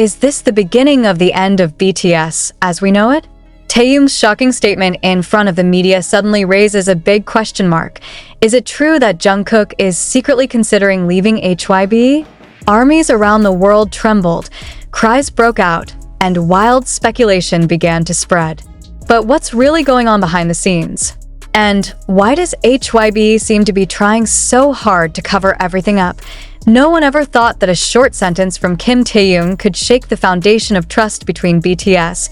Is this the beginning of the end of BTS as we know it? Taehyung's shocking statement in front of the media suddenly raises a big question mark. Is it true that Jungkook is secretly considering leaving HYBE? Armies around the world trembled, cries broke out, and wild speculation began to spread. But what's really going on behind the scenes? And why does HYBE seem to be trying so hard to cover everything up? No one ever thought that a short sentence from Kim Taehyung could shake the foundation of trust between BTS,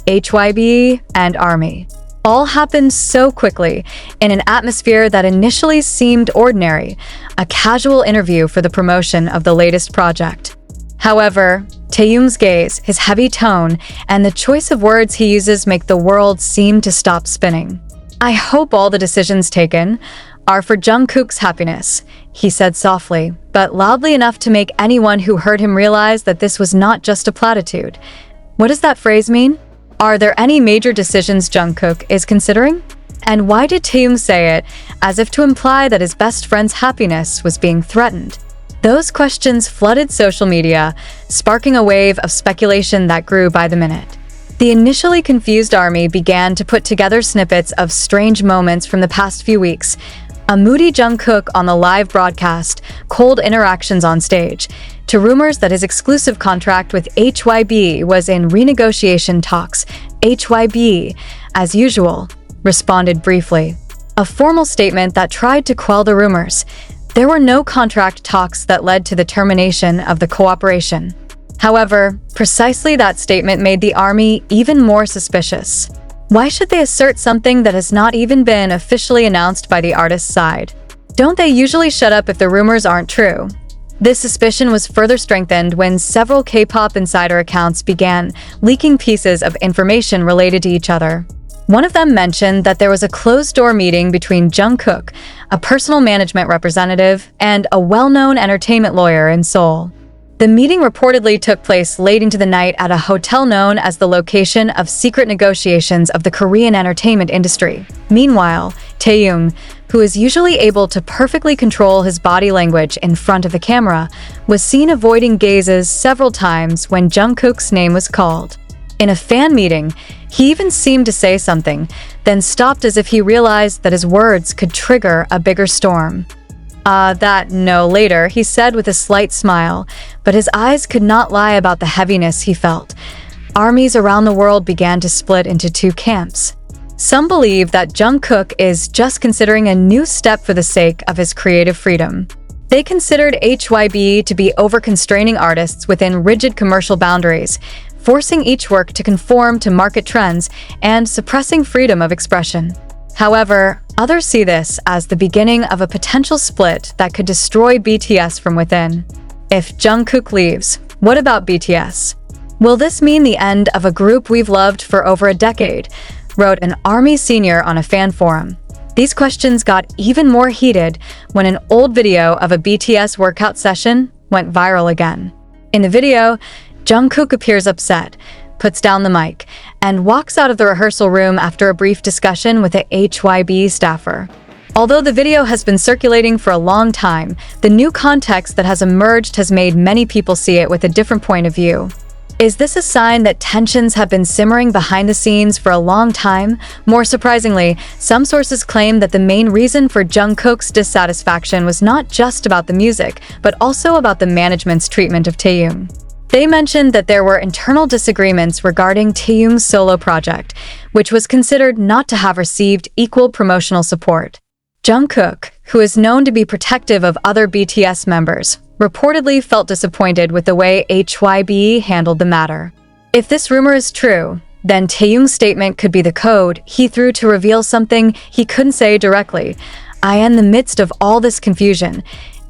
HYBE, and ARMY. All happened so quickly, in an atmosphere that initially seemed ordinary, a casual interview for the promotion of the latest project. However, Taehyung's gaze, his heavy tone, and the choice of words he uses make the world seem to stop spinning. "I hope all the decisions taken are for Jungkook's happiness," he said softly, but loudly enough to make anyone who heard him realize that this was not just a platitude. What does that phrase mean? Are there any major decisions Jungkook is considering? And why did Taehyung say it, as if to imply that his best friend's happiness was being threatened? Those questions flooded social media, sparking a wave of speculation that grew by the minute. The initially confused ARMY began to put together snippets of strange moments from the past few weeks. A moody Jungkook on the live broadcast, cold interactions on stage, to rumors that his exclusive contract with HYBE was in renegotiation talks. HYBE, as usual, responded briefly. A formal statement that tried to quell the rumors. There were no contract talks that led to the termination of the cooperation. However, precisely that statement made the ARMY even more suspicious. Why should they assert something that has not even been officially announced by the artist's side? Don't they usually shut up if the rumors aren't true? This suspicion was further strengthened when several K-pop insider accounts began leaking pieces of information related to each other. One of them mentioned that there was a closed-door meeting between Jungkook, a personal management representative, and a well-known entertainment lawyer in Seoul. The meeting reportedly took place late into the night at a hotel known as the location of secret negotiations of the Korean entertainment industry. Meanwhile, Taehyung, who is usually able to perfectly control his body language in front of the camera, was seen avoiding gazes several times when Jungkook's name was called. In a fan meeting, he even seemed to say something, then stopped as if he realized that his words could trigger a bigger storm. Later, he said with a slight smile, but his eyes could not lie about the heaviness he felt. Armies around the world began to split into two camps. Some believe that Jungkook is just considering a new step for the sake of his creative freedom. They considered HYBE to be over-constraining artists within rigid commercial boundaries, forcing each work to conform to market trends and suppressing freedom of expression. However, others see this as the beginning of a potential split that could destroy BTS from within. If Jungkook leaves, what about BTS? Will this mean the end of a group we've loved for over a decade? Wrote an ARMY senior on a fan forum. These questions got even more heated when an old video of a BTS workout session went viral again. In the video, Jungkook appears upset, puts down the mic, and walks out of the rehearsal room after a brief discussion with a HYBE staffer. Although the video has been circulating for a long time, the new context that has emerged has made many people see it with a different point of view. Is this a sign that tensions have been simmering behind the scenes for a long time? More surprisingly, some sources claim that the main reason for Jungkook's dissatisfaction was not just about the music, but also about the management's treatment of Taehyung. They mentioned that there were internal disagreements regarding Taehyung's solo project, which was considered not to have received equal promotional support. Jungkook, who is known to be protective of other BTS members, reportedly felt disappointed with the way HYBE handled the matter. If this rumor is true, then Taehyung's statement could be the code he threw to reveal something he couldn't say directly. In the midst of all this confusion,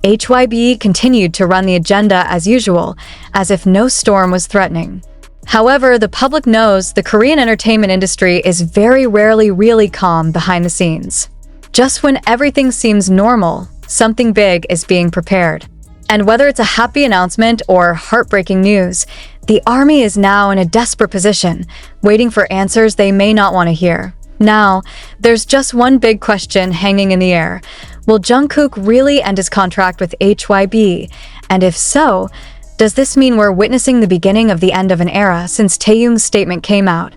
HYBE continued to run the agenda as usual, as if no storm was threatening. However, the public knows the Korean entertainment industry is very rarely really calm behind the scenes. Just when everything seems normal, something big is being prepared. And whether it's a happy announcement or heartbreaking news, the ARMY is now in a desperate position, waiting for answers they may not want to hear. Now, there's just one big question hanging in the air. Will Jungkook really end his contract with HYBE? And if so, Does this mean we're witnessing the beginning of the end of an era? Since Taehyung's statement came out,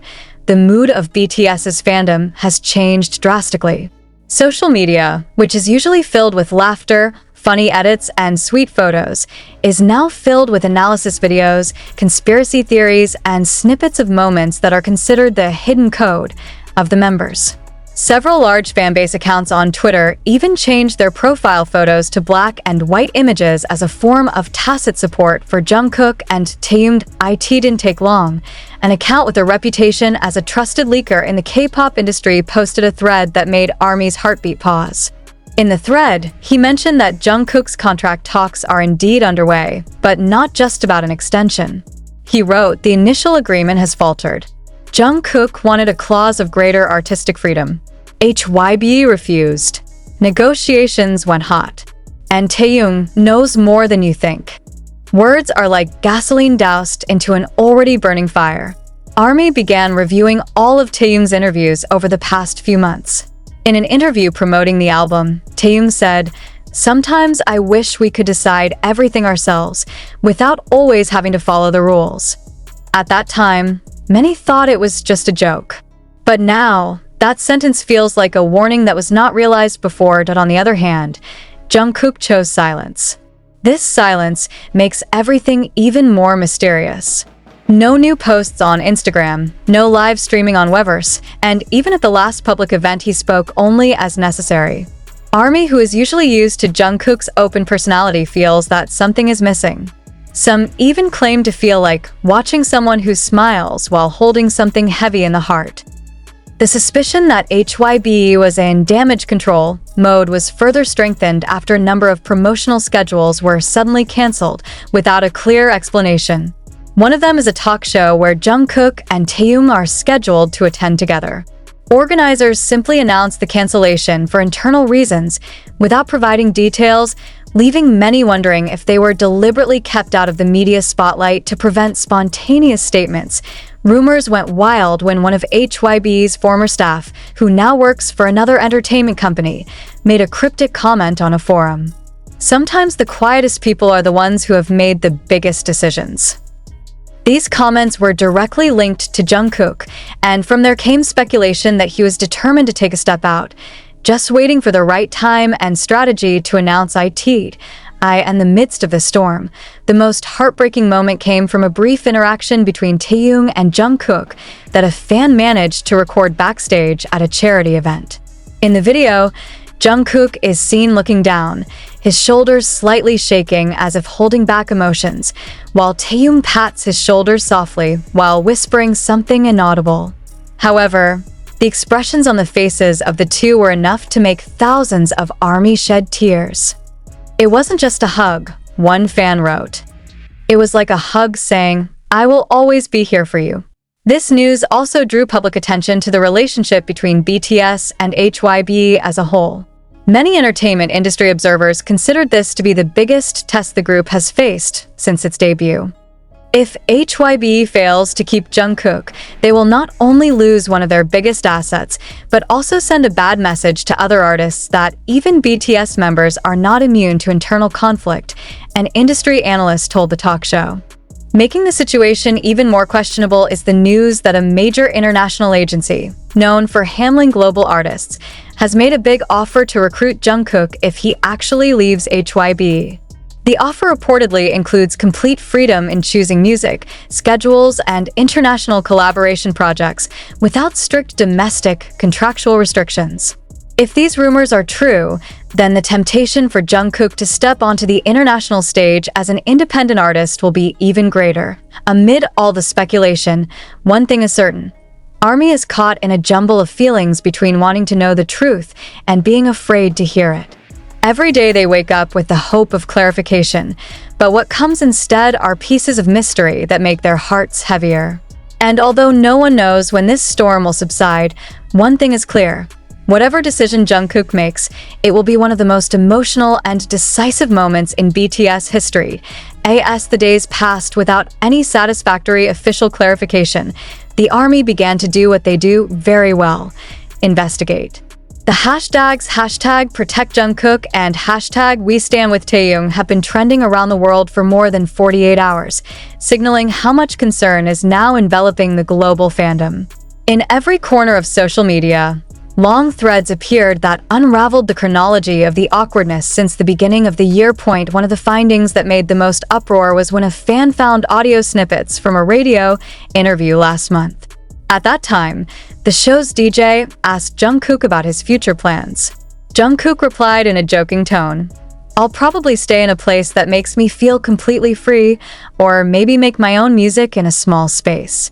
the mood of BTS's fandom has changed drastically. Social media, which is usually filled with laughter, funny edits, and sweet photos, is now filled with analysis videos, conspiracy theories, and snippets of moments that are considered the hidden code of the members. Several large fanbase accounts on Twitter even changed their profile photos to black and white images as a form of tacit support for Jungkook and Taehyung. It didn't take long. An account with a reputation as a trusted leaker in the K-pop industry posted a thread that made ARMY's heartbeat pause. In the thread, he mentioned that Jungkook's contract talks are indeed underway, but not just about an extension. He wrote, "The initial agreement has faltered. Jungkook wanted a clause of greater artistic freedom. HYBE refused. Negotiations went hot. And Taehyung knows more than you think." Words are like gasoline doused into an already burning fire. ARMY began reviewing all of Taehyung's interviews over the past few months. In an interview promoting the album, Taehyung said, "Sometimes I wish we could decide everything ourselves without always having to follow the rules." At that time, many thought it was just a joke. But now, that sentence feels like a warning that was not realized before. On the other hand, Jungkook chose silence. This silence makes everything even more mysterious. No new posts on Instagram, no live streaming on Weverse, and even at the last public event he spoke only as necessary. ARMY, who is usually used to Jungkook's open personality, feels that something is missing. Some even claim to feel like watching someone who smiles while holding something heavy in the heart. The suspicion that HYBE was in damage control mode was further strengthened after a number of promotional schedules were suddenly cancelled without a clear explanation. One of them is a talk show where Jungkook and Taehyung are scheduled to attend together. Organizers simply announced the cancellation for internal reasons without providing details, leaving many wondering if they were deliberately kept out of the media spotlight to prevent spontaneous statements. Rumors went wild when one of HYBE's former staff, who now works for another entertainment company, made a cryptic comment on a forum. Sometimes the quietest people are the ones who have made the biggest decisions. These comments were directly linked to Jungkook, and from there came speculation that he was determined to take a step out, just waiting for the right time and strategy to announce in the midst of the storm. The most heartbreaking moment came from a brief interaction between Taehyung and Jungkook that a fan managed to record backstage at a charity event. In the video, Jungkook is seen looking down, his shoulders slightly shaking as if holding back emotions, while Taehyung pats his shoulders softly while whispering something inaudible. However, the expressions on the faces of the two were enough to make thousands of ARMY shed tears. "It wasn't just a hug," one fan wrote. "It was like a hug saying, 'I will always be here for you.'" This news also drew public attention to the relationship between BTS and HYBE as a whole. Many entertainment industry observers considered this to be the biggest test the group has faced since its debut. If HYBE fails to keep Jungkook, they will not only lose one of their biggest assets, but also send a bad message to other artists that even BTS members are not immune to internal conflict, an industry analyst told the talk show. Making the situation even more questionable is the news that a major international agency, known for handling global artists, has made a big offer to recruit Jungkook if he actually leaves HYBE. The offer reportedly includes complete freedom in choosing music, schedules, and international collaboration projects without strict domestic contractual restrictions. If these rumors are true, then the temptation for Jungkook to step onto the international stage as an independent artist will be even greater. Amid all the speculation, one thing is certain. ARMY is caught in a jumble of feelings between wanting to know the truth and being afraid to hear it. Every day they wake up with the hope of clarification, but what comes instead are pieces of mystery that make their hearts heavier. And although no one knows when this storm will subside, one thing is clear. Whatever decision Jungkook makes, it will be one of the most emotional and decisive moments in BTS history. As the days passed without any satisfactory official clarification, the ARMY began to do what they do very well: investigate. The hashtags #ProtectJungkook and #WeStandWithTaehyung have been trending around the world for more than 48 hours, signaling how much concern is now enveloping the global fandom. In every corner of social media, long threads appeared that unraveled the chronology of the awkwardness since the beginning of the year. One of the findings that made the most uproar was when a fan found audio snippets from a radio interview last month. At that time, the show's DJ asked Jungkook about his future plans. Jungkook replied in a joking tone, "I'll probably stay in a place that makes me feel completely free, or maybe make my own music in a small space."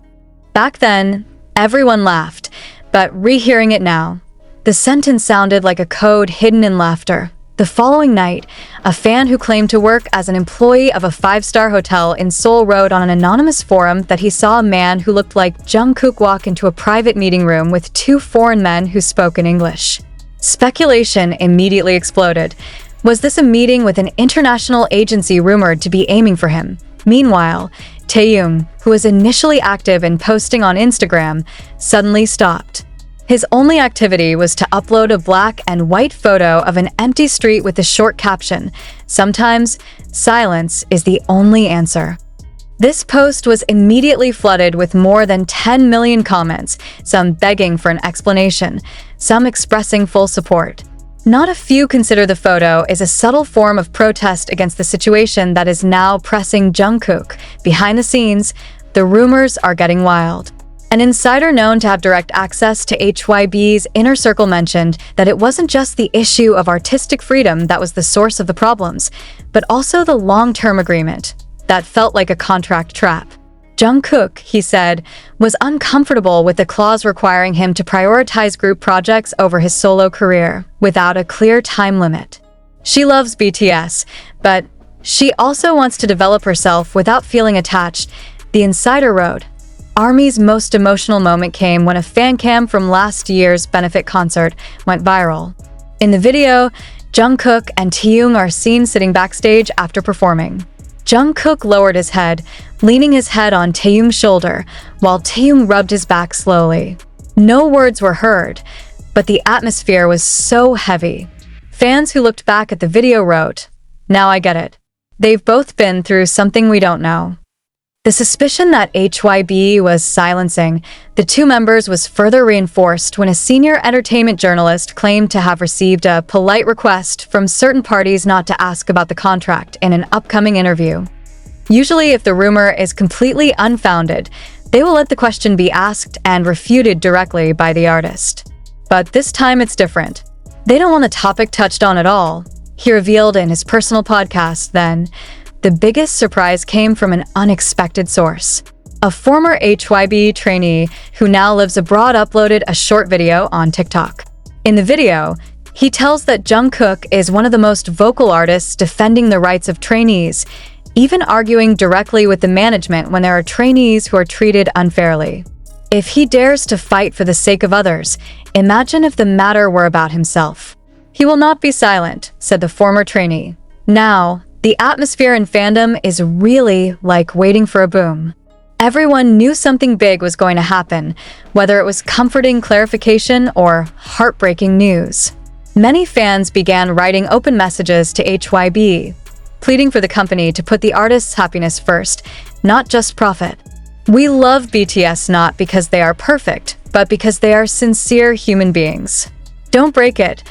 Back then, everyone laughed, but rehearing it now, the sentence sounded like a code hidden in laughter. The following night, a fan who claimed to work as an employee of a 5-star hotel in Seoul wrote on an anonymous forum that he saw a man who looked like Jungkook walk into a private meeting room with 2 foreign men who spoke in English. Speculation immediately exploded. Was this a meeting with an international agency rumored to be aiming for him? Meanwhile, Taehyung, who was initially active in posting on Instagram, suddenly stopped. His only activity was to upload a black and white photo of an empty street with a short caption, "Sometimes, silence is the only answer." This post was immediately flooded with more than 10 million comments, some begging for an explanation, some expressing full support. Not a few consider the photo as a subtle form of protest against the situation that is now pressing Jungkook. Behind the scenes, the rumors are getting wild. An insider known to have direct access to HYBE's inner circle mentioned that it wasn't just the issue of artistic freedom that was the source of the problems, but also the long-term agreement that felt like a contract trap. Jungkook, he said, was uncomfortable with the clause requiring him to prioritize group projects over his solo career without a clear time limit. She loves BTS, but she also wants to develop herself without feeling attached, the insider wrote. ARMY's most emotional moment came when a fan cam from last year's benefit concert went viral. In the video, Jungkook and Taehyung are seen sitting backstage after performing. Jungkook lowered his head, leaning his head on Taehyung's shoulder, while Taehyung rubbed his back slowly. No words were heard, but the atmosphere was so heavy. Fans who looked back at the video wrote, "Now I get it. They've both been through something we don't know." The suspicion that HYBE was silencing the 2 members was further reinforced when a senior entertainment journalist claimed to have received a polite request from certain parties not to ask about the contract in an upcoming interview. Usually, if the rumor is completely unfounded, they will let the question be asked and refuted directly by the artist. But this time it's different. They don't want the topic touched on at all. He revealed in his personal podcast then, the biggest surprise came from an unexpected source. A former HYBE trainee who now lives abroad uploaded a short video on TikTok. In the video, he tells that Jungkook is one of the most vocal artists defending the rights of trainees, even arguing directly with the management when there are trainees who are treated unfairly. If he dares to fight for the sake of others, imagine if the matter were about himself. "He will not be silent," said the former trainee. Now, the atmosphere in fandom is really like waiting for a boom. Everyone knew something big was going to happen, whether it was comforting clarification or heartbreaking news. Many fans began writing open messages to HYBE, pleading for the company to put the artist's happiness first, not just profit. "We love BTS not because they are perfect, but because they are sincere human beings. Don't break it,"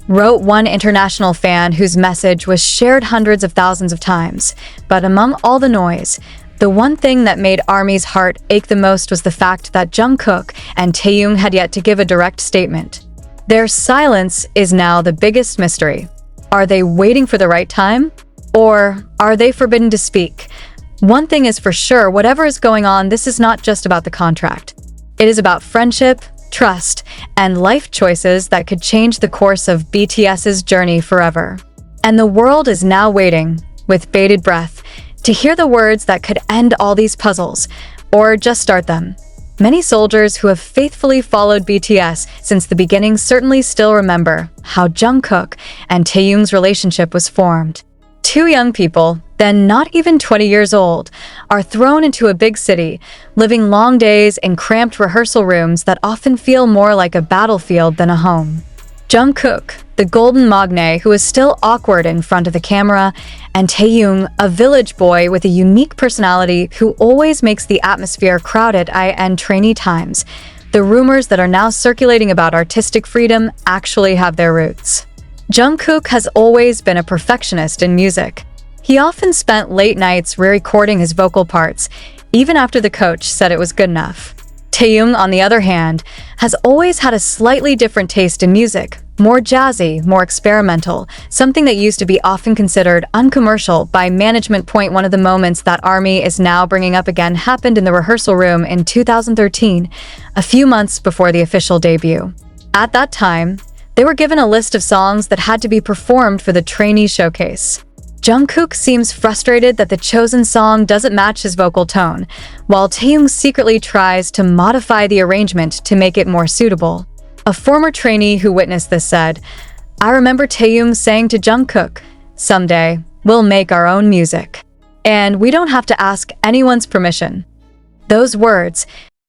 wrote one international fan whose message was shared hundreds of thousands of times. But among all the noise, the one thing that made ARMY's heart ache the most was the fact that Jungkook and Taehyung had yet to give a direct statement. Their silence is now the biggest mystery. Are they waiting for the right time? Or are they forbidden to speak? One thing is for sure, whatever is going on, this is not just about the contract. It is about friendship, trust, and life choices that could change the course of BTS's journey forever. And the world is now waiting, with bated breath, to hear the words that could end all these puzzles, or just start them. Many soldiers who have faithfully followed BTS since the beginning certainly still remember how Jungkook and Taehyung's relationship was formed. 2 young people, then not even 20 years old, are thrown into a big city, living long days in cramped rehearsal rooms that often feel more like a battlefield than a home. Jungkook, the golden magne who is still awkward in front of the camera, and Taehyung, a village boy with a unique personality who always makes the atmosphere crowded and trainee times. The rumors that are now circulating about artistic freedom actually have their roots. Jungkook has always been a perfectionist in music. He often spent late nights re-recording his vocal parts, even after the coach said it was good enough. Taehyung, on the other hand, has always had a slightly different taste in music, more jazzy, more experimental, something that used to be often considered uncommercial by management. One of the moments that ARMY is now bringing up again happened in the rehearsal room in 2013, a few months before the official debut. At that time, they were given a list of songs that had to be performed for the trainee showcase. Jungkook seems frustrated that the chosen song doesn't match his vocal tone, while Taehyung secretly tries to modify the arrangement to make it more suitable. A former trainee who witnessed this said, "I remember Taehyung saying to Jungkook, 'Someday, we'll make our own music. And we don't have to ask anyone's permission.'" Those words,